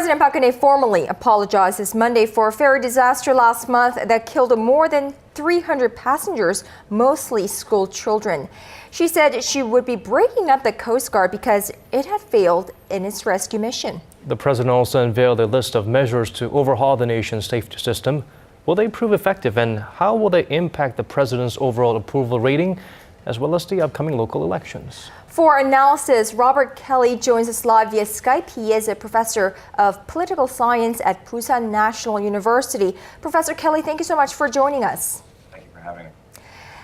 President Park Geun-hye formally apologized this Monday for a ferry disaster last month that killed more than 300 passengers, mostly school children. She said she would be breaking up the Coast Guard because it had failed in its rescue mission. The president also unveiled a list of measures to overhaul the nation's safety system. Will they prove effective, and how will they impact the president's overall approval rating, as well as the upcoming local elections? For analysis, Robert Kelly joins us live via Skype. He is a professor of political science at Busan National University. Professor Kelly, thank you so much for joining us. Thank you for having me.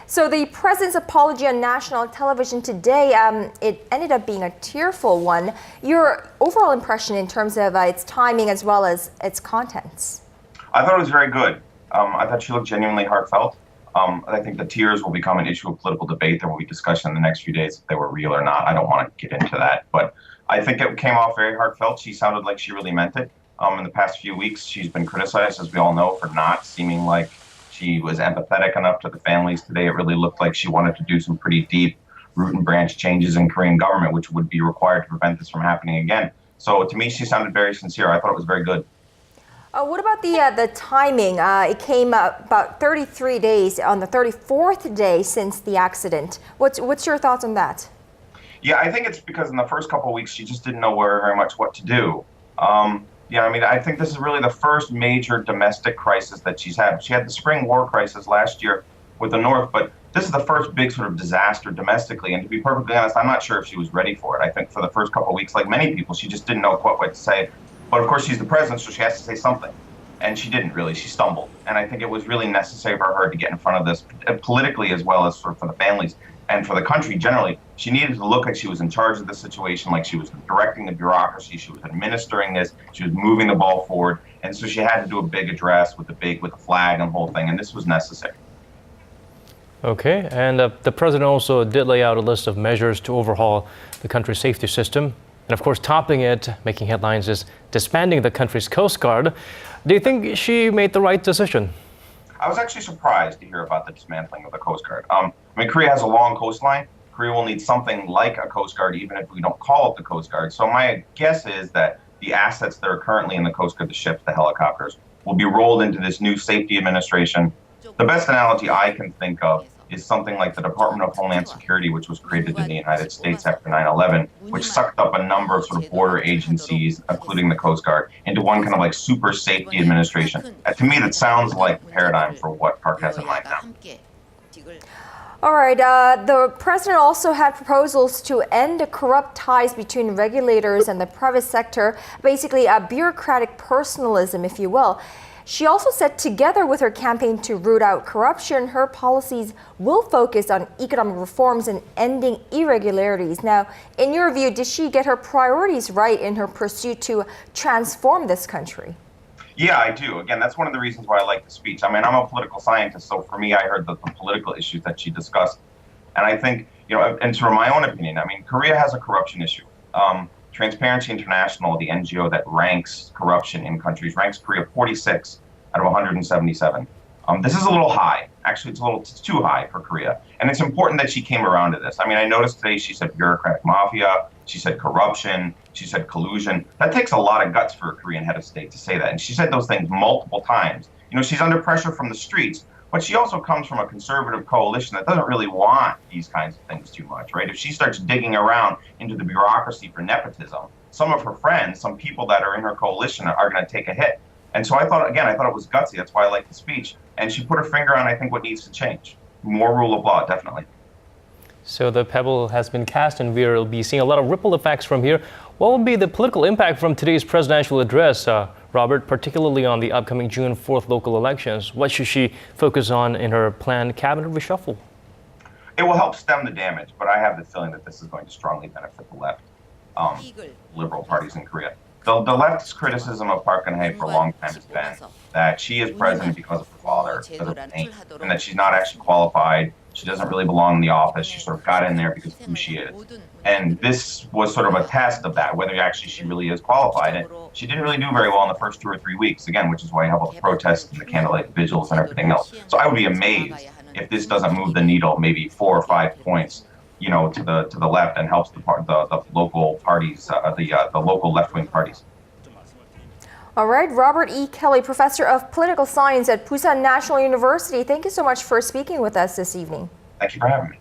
So the president's apology on national television today, it ended up being a tearful one. Your overall impression in terms of its timing as well as its contents? I thought it was very good. I thought she looked genuinely heartfelt. I think the tears will become an issue of political debate. There will be discussion in the next few days if they were real or not. I don't want to get into that, but I think it came off very heartfelt. She sounded like she really meant it. In the past few weeks, she's been criticized, as we all know, for not seeming like she was empathetic enough to the families. Today, it really looked like she wanted to do some pretty deep root and branch changes in Korean government, which would be required to prevent this from happening again. So to me, she sounded very sincere. I thought it was very good. What about the timing? It came about 33 days on the 34th day since the accident. What's your thoughts on that? Yeah, I think it's because in the first couple of weeks, she just didn't know very much what to do. I think this is really the first major domestic crisis that she's had. She had the spring war crisis last year with the North, but this is the first big sort of disaster domestically. And to be perfectly honest, I'm not sure if she was ready for it. I think for the first couple of weeks, like many people, she just didn't know quite what to say. But of course, she's the president, so she has to say something. And she didn't really. She stumbled. And I think it was really necessary for her to get in front of this politically, as well as for the families and for the country generally. She needed to look like she was in charge of the situation, like she was directing the bureaucracy, she was administering this, she was moving the ball forward. And so she had to do a big address with the flag and the whole thing. And this was necessary. Okay, and the president also did lay out a list of measures to overhaul the country's safety system. And of course, topping it, making headlines, is disbanding the country's Coast Guard. Do you think she made the right decision? I was actually surprised to hear about the dismantling of the Coast Guard. Korea has a long coastline. Korea will need something like a Coast Guard, even if we don't call it the Coast Guard. So my guess is that the assets that are currently in the Coast Guard, the ships, the helicopters, will be rolled into this new safety administration. The best analogy I can think of is something like the Department of Homeland Security, which was created in the United States after 9/11, which sucked up a number of sort of border agencies, including the Coast Guard, into one kind of like super safety administration. To me, that sounds like the paradigm for what Park has in mind now. All right. The president also had proposals to end the corrupt ties between regulators and the private sector, basically a bureaucratic personalism, if you will. She also said together with her campaign to root out corruption, her policies will focus on economic reforms and ending irregularities. Now, in your view, did she get her priorities right in her pursuit to transform this country? Yeah, I do. Again, that's one of the reasons why I like the speech. I'm a political scientist, so for me, I heard the political issues that she discussed. And I think, and sort of my own opinion, Korea has a corruption issue. Transparency International, the NGO that ranks corruption in countries, ranks Korea 46 out of 177. This is a little high. Actually, it's too high for Korea. And it's important that she came around to this. I noticed today she said bureaucratic mafia, she said corruption, she said collusion. That takes a lot of guts for a Korean head of state to say that. And she said those things multiple times. She's under pressure from the streets, but she also comes from a conservative coalition that doesn't really want these kinds of things too much, right? If she starts digging around into the bureaucracy for nepotism, some of her friends, some people that are in her coalition are going to take a hit. And so I thought it was gutsy. That's why I like the speech. And she put her finger on, I think, what needs to change. More rule of law, definitely. So the pebble has been cast, and we'll be seeing a lot of ripple effects from here. What will be the political impact from today's presidential address, Robert, particularly on the upcoming June 4th local elections? What should she focus on in her planned cabinet reshuffle? It will help stem the damage, but I have the feeling that this is going to strongly benefit the left, liberal parties in Korea. The left's criticism of Park Geun-hye for a long time has been that she is president because of her father, because of pain, and that she's not actually qualified. She doesn't really belong in the office. She sort of got in there because of who she is. And this was sort of a test of that, whether actually she really is qualified. And she didn't really do very well in the first 2 or 3 weeks, again, which is why you have all the protests and the candlelight vigils and everything else. So I would be amazed if this doesn't move the needle maybe 4 or 5 points, to the left and helps the local parties, the local left-wing parties. All right, Robert E. Kelly, professor of political science at Busan National University. Thank you so much for speaking with us this evening. Thank you for having me.